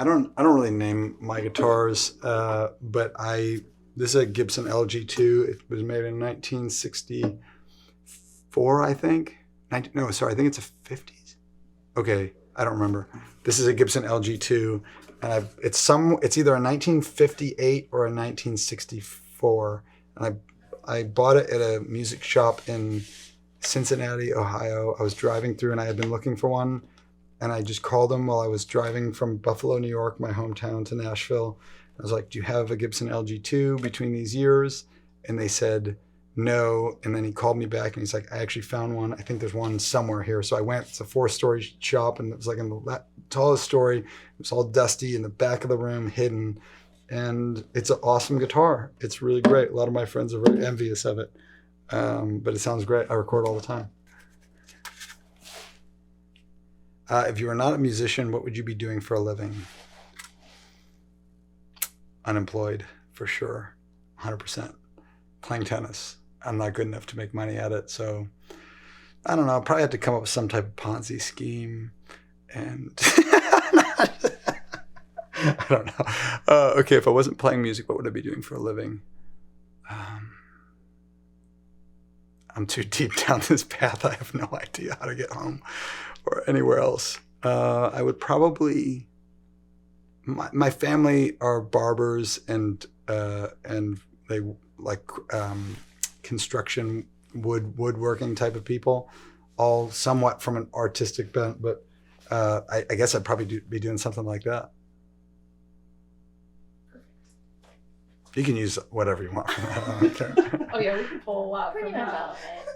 I don't really name my guitars, but this is a Gibson LG2. It was made in 1964, I think. No, sorry, I think it's a 50s. Okay, I don't remember. This is a Gibson LG2, and it's either a 1958 or a 1964, and I bought it at a music shop in Cincinnati, Ohio. I was driving through and I had been looking for one, and I just called them while I was driving from Buffalo, New York, my hometown, to Nashville. I was like, do you have a Gibson LG2 between these years? And they said no. And then he called me back and he's like, I actually found one. I think there's one somewhere here. So I went. It's a 4-story shop, and it was like in the tallest story. It was all dusty in the back of the room, hidden. And it's an awesome guitar. It's really great. A lot of my friends are very envious of it. But it sounds great. I record all the time. If you were not a musician, what would you be doing for a living? Unemployed, for sure. 100%. Playing tennis. I'm not good enough to make money at it. So, I don't know. I'll probably have to come up with some type of Ponzi scheme. And I don't know. Okay, if I wasn't playing music, what would I be doing for a living? I'm too deep down this path. I have no idea how to get home or anywhere else. I would probably. My family are barbers and they like construction woodworking type of people, all somewhat from an artistic bent. But I guess I'd probably be doing something like that. You can use whatever you want. I don't care. Oh yeah, we can pull a lot Pretty from much that. all of it.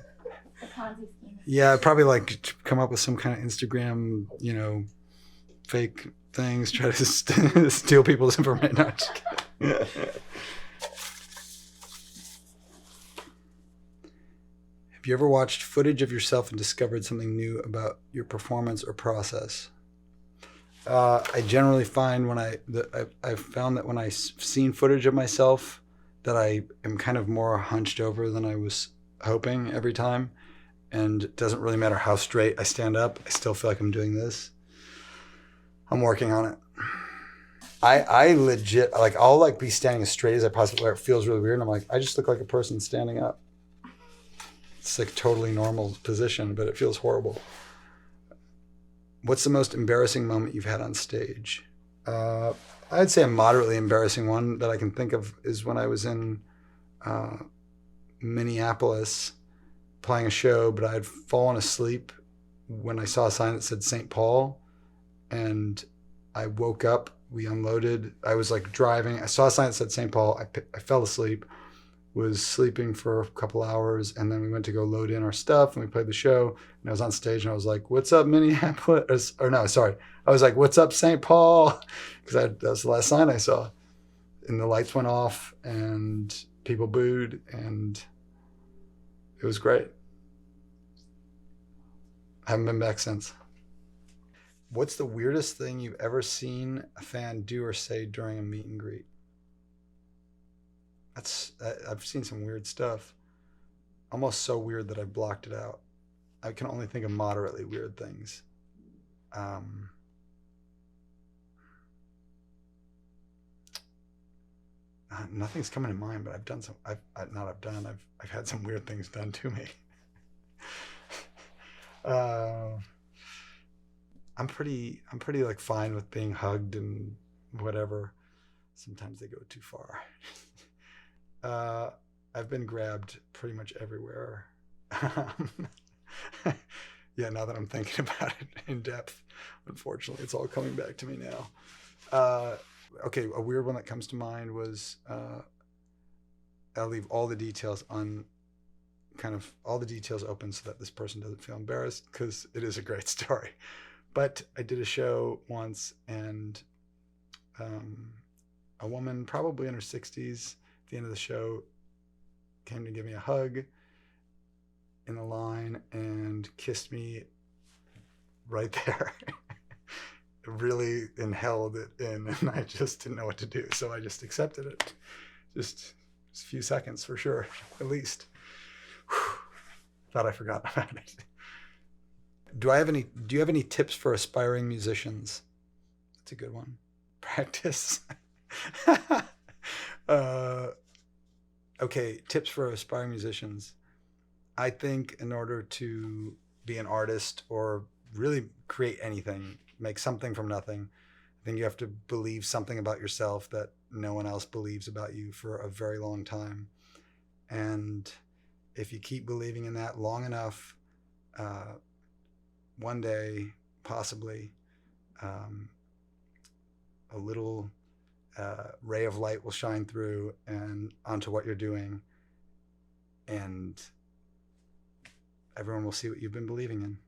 The Ponzi scheme. Yeah, I'd probably like come up with some kind of Instagram, fake things, try to steal people's information. No, just kidding. Have you ever watched footage of yourself and discovered something new about your performance or process? I generally find I've found that when I've seen footage of myself, that I am kind of more hunched over than I was hoping every time. And it doesn't really matter how straight I stand up. I still feel like I'm doing this. I'm working on it. I legit, I'll be standing as straight as I possibly, where it feels really weird. And I'm like, I just look like a person standing up. It's like totally normal position, but it feels horrible. What's the most embarrassing moment you've had on stage? I'd say a moderately embarrassing one that I can think of is when I was in Minneapolis playing a show, but I had fallen asleep when I saw a sign that said St. Paul, and I woke up, we unloaded, I was driving, I saw a sign that said St. Paul, I fell asleep, was sleeping for a couple hours, and then we went to go load in our stuff, and we played the show, and I was on stage, and I was like, what's up, Minneapolis? I was like, what's up, St. Paul? Because that was the last sign I saw. And the lights went off, and people booed, and it was great. I haven't been back since. What's the weirdest thing you've ever seen a fan do or say during a meet and greet? I've seen some weird stuff. Almost so weird that I blocked it out. I can only think of moderately weird things. Nothing's coming to mind, but I've done some. I've had some weird things done to me. I'm pretty fine with being hugged and whatever. Sometimes they go too far. I've been grabbed pretty much everywhere. Yeah, now that I'm thinking about it in depth, unfortunately, it's all coming back to me now. Okay, a weird one that comes to mind was I'll leave all the details open so that this person doesn't feel embarrassed, because it is a great story. But I did a show once, and a woman probably in her 60s at the end of the show came to give me a hug in the line and kissed me right there. Really held it in, and I just didn't know what to do, so I just accepted it. Just a few seconds for sure, at least. Whew. Thought I forgot about it. Do you have any tips for aspiring musicians? That's a good one. practice. Okay, tips for aspiring musicians. I think in order to be an artist or really create anything, make something from nothing, I think you have to believe something about yourself that no one else believes about you for a very long time. And if you keep believing in that long enough, one day, possibly, a little ray of light will shine through and onto what you're doing, and everyone will see what you've been believing in.